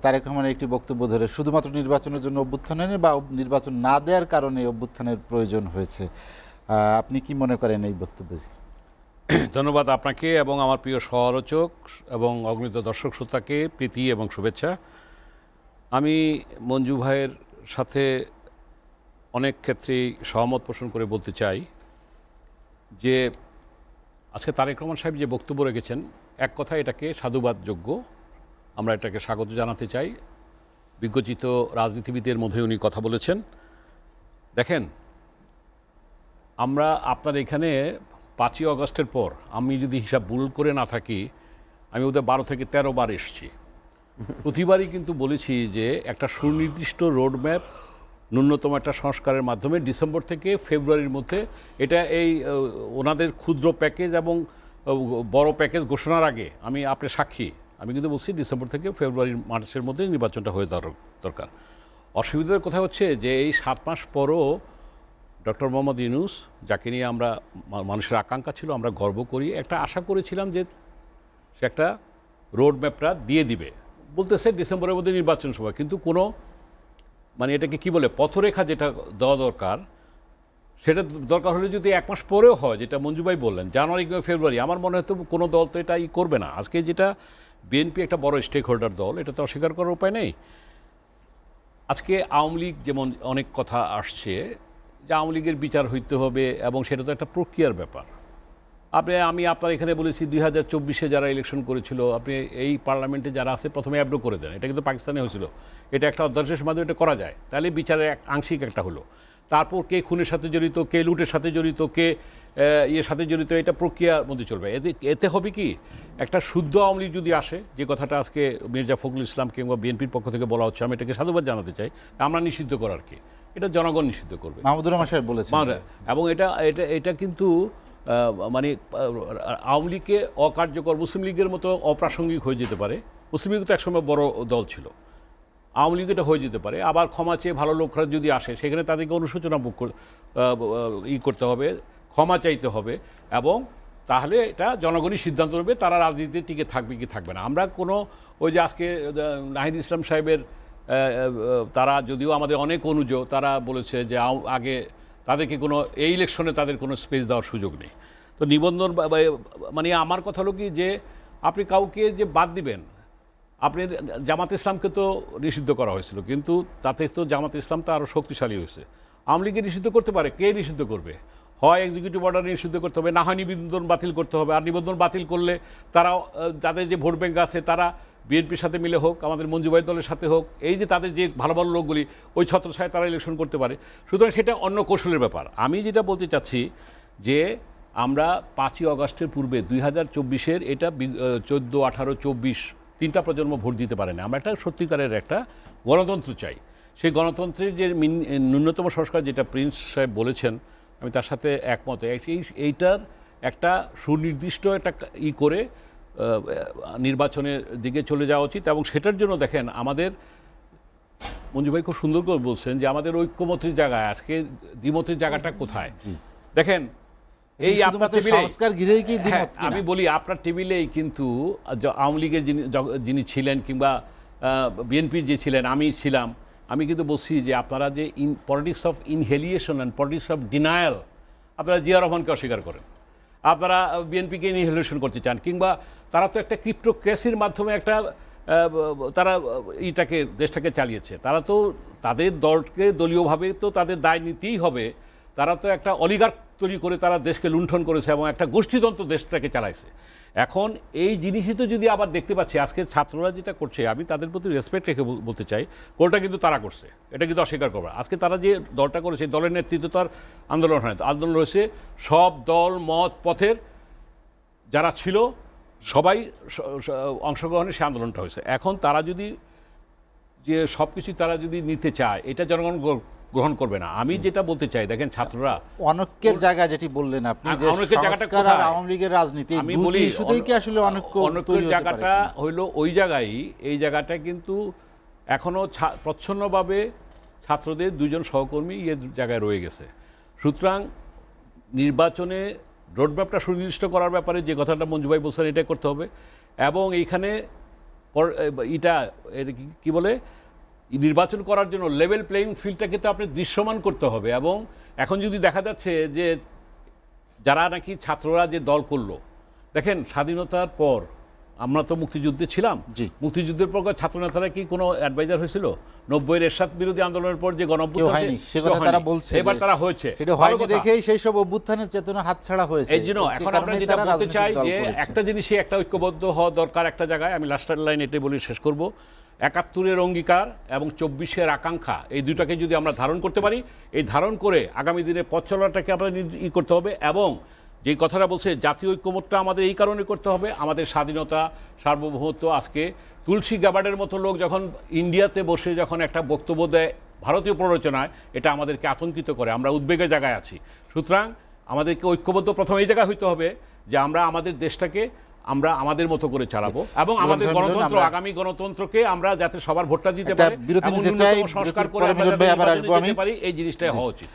তারেক রহমানের একটি বক্তব্য ধরে শুধুমাত্র নির্বাচনের জন্য অভ্যুত্থান হয়নি বা নির্বাচন না দেওয়ার কারণে অভ্যুত্থানের প্রয়োজন হয়েছে। আপনি কি মনে করেন এই বক্তব্যে? ধন্যবাদ আপনাকে এবং আমার প্রিয় সহ-আলোচক এবং অগণিত দর্শক শ্রোতাকে প্রীতি এবং শুভেচ্ছা। আমি মঞ্জু ভাইয়ের সাথে অনেক ক্ষেত্রেই সহমত পোষণ করে বলতে চাই যে আজকে তারেক রহমান সাহেব যে বক্তব্য রেখেছেন, এক কথা এটাকে সাধুবাদযোগ্য, আমরা এটাকে স্বাগত জানাতে চাই। বিজ্ঞচিত রাজনীতিবিদের মধ্যে উনি কথা বলেছেন। দেখেন, আমরা আপনার এখানে 5ই আগস্টের পর আমি যদি হিসাব ভুল করে না থাকি, আমি ওদের 12 থেকে 13 বার এসেছি। প্রতিবারই কিন্তু বলেছি যে একটা সুনির্দিষ্ট রোডম্যাপ, ন্যূনতম একটা সংস্কারের মাধ্যমে ডিসেম্বর থেকে ফেব্রুয়ারির মধ্যে এটা এই ওনাদের ক্ষুদ্র প্যাকেজ এবং বড় প্যাকেজ ঘোষণার আগে আপনি সাক্ষী, আমি কিন্তু বলছি ডিসেম্বর থেকে ফেব্রুয়ারি মার্চের মধ্যে নির্বাচনটা হয়ে দরকার। অসুবিধার কথা হচ্ছে যে এই 7 মাস পরও ডক্টর মোহাম্মদ ইউনূস, যাকে নিয়ে আমরা মানুষের আকাঙ্ক্ষা ছিল, আমরা গর্ব করি, একটা আশা করেছিলাম যে সে একটা রোড ম্যাপটা দিয়ে দিবে। বলতেছে ডিসেম্বরের মধ্যে নির্বাচন সময়, কিন্তু কোনো এটাকে কি বলে পথরেখা যেটা দেওয়া দরকার, সেটা দরকার হলে যদি 1 মাস পরেও হয়, যেটা মঞ্জুভাই বললেন জানুয়ারি কিংবা ফেব্রুয়ারি, আমার মনে হয় তো কোনো দল তো এটা করবে না। আজকে যেটা বিএনপি একটা বড় স্টেক হোল্ডার দল, এটা তো অস্বীকার করার উপায় নেই। আজকে আওয়ামী লীগ যেমন অনেক কথা আসছে যে আওয়ামী লীগের বিচার হইতে হবে এবং সেটা তো একটা প্রক্রিয়ার ব্যাপার। আমি আপনার এখানে বলেছি 2024-এ যারা ইলেকশন করেছিল, আপনি এই পার্লামেন্টে যারা আছে প্রথমে অ্যাবডো করে দেন। এটা কিন্তু পাকিস্তানে হয়েছিল, এটা একটা অধ্যাদেশের মাধ্যমে এটা করা যায়, তাহলে বিচারের আংশিক একটা হলো। তারপর কে খুনের সাথে জড়িত, কে লুটের সাথে জড়িত, কে ইয়ের সাথে জড়িত, এটা প্রক্রিয়ার মধ্যে চলবে। এতে হবে কি, একটা শুদ্ধ আওয়ামী লীগ যদি আসে, যে কথাটা আজকে মির্জা ফখরুল ইসলাম কিংবা বিএনপির পক্ষ থেকে বলা হচ্ছে, আমি এটাকে সাধুবাদ জানাতে চাই। আমরা নিষিদ্ধ করার কি, এটা জনগণ নিষিদ্ধ করবে, মাহমুদুর রহমান সাহেব বলেছেন। এবং এটা কিন্তু আওয়ামী লীগকে অকার্যকর, মুসলিম লীগের মতো অপ্রাসঙ্গিক হয়ে যেতে পারে। মুসলিম লীগ তো একসময় বড় দল ছিল, আওয়ামী লীগ এটা হয়ে যেতে পারে। আবার ক্ষমা চেয়ে ভালো লোকরা যদি আসে, সেখানে তাদেরকে অনুশোচনা করতে হবে, ক্ষমা চাইতে হবে, এবং তাহলে এটা জনগণই সিদ্ধান্ত নেবে তারা রাজনীতিতে টিকে থাকবে কি থাকবে না। আমরা কোনো ওই যে আজকে নাহিদ ইসলাম সাহেবের তারা যদিও আমাদের অনেক অনুজ, তারা বলেছে যে আগে তাদেরকে কোনো এই ইলেকশনে তাদের কোনো স্পেস দেওয়ার সুযোগ নেই। তো নিবন্ধন আমার কথা হলো কি, যে আপনি কাউকে যে বাদ দিবেন, আপনি জামাত ইসলামকে তো নিষিদ্ধ করা হয়েছিল, কিন্তু তাতে তো জামাত ইসলাম তো আরও শক্তিশালী হয়েছে। আওয়ামী লীগকে নিষিদ্ধ করতে পারে, কে নিষিদ্ধ করবে? হয় এক্সিকিউটিভ অর্ডার নিষিদ্ধ করতে হবে, না হয় নিবন্ধন বাতিল করতে হবে। আর নিবন্ধন বাতিল করলে তারা যাদের যে ভোট ব্যাংক আছে, তারা বিএনপির সাথে মিলে হোক, আমাদের মঞ্জুভাই দলের সাথে হোক, এই যে তাদের যে ভালো ভালো লোকগুলি ওই ছত্রছায়ায় তারা ইলেকশন করতে পারে। সুতরাং সেটা অন্য কৌশলের ব্যাপার। আমি যেটা বলতে চাচ্ছি যে আমরা 5ই আগস্টের পূর্বে 2024-এর এটা 14, 18, 24 3টা প্রজন্ম ভোট দিতে পারে না। আমরা একটা সত্যিকারের একটা গণতন্ত্র চাই। সেই গণতন্ত্রের যে ন্যূনতম সংস্কার যেটা প্রিন্স সাহেব বলেছেন, আমি তার সাথে একমত। এইটার একটা সুনির্দিষ্ট একটা করে নির্বাচনের দিকে চলে যাওয়া উচিত। এবং সেটার জন্য দেখেন, আমাদের মঞ্জু ভাই খুব সুন্দর করে বলছেন যে আমাদের ঐক্যমতের জায়গায়, আজকে দ্বিমতের জায়গাটা কোথায়। দেখেন, এই আমি বলি আপনার টেবিলেই কিন্তু আওয়ামী লীগের যিনি ছিলেন কিংবা বিএনপির যে ছিলেন, আমি ছিলাম, আমি কিন্তু বলছি যে আপনারা যে politics of inhalation and politics of denial, আপনারা জিয়া রহমানকে অস্বীকার করেন, আপনারা বিএনপিকে ইনহেলিয়েশন করতে চান, কিংবা তারা তো একটা ক্রিপ্টোক্রেসির মাধ্যমে একটা তারা দেশটাকে চালিয়েছে। তারা তো তাদের দলকে দলীয়ভাবে তো তাদের দায় নিতেই হবে। তারা তো একটা অলিগার্ক তৈরি করে তারা দেশকে লুণ্ঠন করেছে এবং একটা গোষ্ঠীতন্ত্র দেশটাকে চালাইছে। এখন এই জিনিসই তো যদি আবার দেখতে পাচ্ছি, আজকে ছাত্ররা যেটা করছে, আমি তাদের প্রতি রেসপেক্ট রেখে বলতে চাই, কোনটা কিন্তু তারা করছে, এটা কিন্তু অস্বীকার করবে। আজকে তারা যে দলটা করেছে, দলের নেতৃত্ব তার আন্দোলন হয়, আন্দোলন রয়েছে সব দল মত পথের যারা ছিল সবাই অংশগ্রহণে সে আন্দোলনটা হয়েছে। এখন তারা যদি যে সব কিছু তারা যদি নিতে চায়, এটা জনগণ গ্রহণ করবে না। আমি যেটা বলতে চাই, দেখেন ছাত্ররা অনৈক্যের জায়গা যেটি বললেন আপনি, যে সংস্কার আর আওয়ামী লীগের রাজনীতি, আমি বলি শুধুই কি আসলে অনৈক্যের জায়গাটা হইলো ওই জায়গায়, এই জায়গাটা কিন্তু এখনো প্রচ্ছন্নভাবে ছাত্রদের 2 জন সহকর্মী এই জায়গায় রয়ে গেছে। সুতরাং নির্বাচনে রোডম্যাপটা সুনির্দিষ্ট করার ব্যাপারে যে কথাটা মঞ্জু ভাই বলছেন, এটাই করতে হবে। এবং এইখানে এটা কি বলে নির্বাচন করার জন্য লেভেল প্লেইং ফিল্ডটাকে তো আপনি দৃশ্যমান করতে হবে। এবং এখন যদি দেখা যাচ্ছে যে যারা নাকি ছাত্ররা যে দল করলো, দেখেন স্বাধীনতার পর আমরা তো মুক্তিযুদ্ধে ছিলাম, জি। মুক্তিযুদ্ধের পর ছাত্র নেতারা কি কোনো অ্যাডভাইজার হয়েছিল? 90-এর এরশাদ বিরোধী আন্দোলনের পর যে গণঅভ্যুত্থান হয়নি, সে কথা তারা বলছে এবার যে তারা হয়েছে, সেটা ভালো হয়নি কথা। দেখেই সেই সব অভ্যুত্থানের চেতনা হাতছাড়া হয়েছে। এই জন্য এই এখন আমরা কারণেই যেটা তারা বলতে রাজনৈতিক চাই দল যে করেছে। একটা জিনিসই একটা ঐক্যবদ্ধ হওয়া দরকার একটা জায়গায়। আমি লাস্টের লাইন এটাই বলি, শেষ করব। ৭১-এর অঙ্গীকার এবং ২৪-এর আকাঙ্ক্ষা, এই দুটাকে যদি আমরা ধারণ করতে পারি, এই ধারণ করে আগামী দিনে পথ চলাটাকে আমরা করতে হবে। এবং যেই কথাটা বলছে জাতীয় ঐক্যমতটা আমাদের এই কারণে করতে হবে, আমাদের স্বাধীনতা সার্বভৌমত্ব। আজকে তুলসী গ্যাবার্ডের মতো লোক যখন ইন্ডিয়াতে বসে যখন একটা বক্তব্য দেয় ভারতীয় প্ররোচনায়, এটা আমাদেরকে আতঙ্কিত করে, আমরা উদ্বেগের জায়গায় আছি। সুতরাং আমাদেরকে ঐক্যবদ্ধ প্রথমে এই জায়গায় হইতে হবে যে আমরা আমাদের দেশটাকে আমরা আমাদের মতো করে চালাবো এবং আমাদের গণতন্ত্র, আগামী গণতন্ত্রকে আমরা যাতে সবার ভোটটা দিতে একটা পারি, বিরতি এবং নিতে চাই, ন্যূনতম সংস্কার বিরতির করে পরে আমরা মিলন ভাই যাতে আবার নির্বাচনে আসবো আমি। যেতে পারি, এই জিনিসটাই হওয়া উচিত।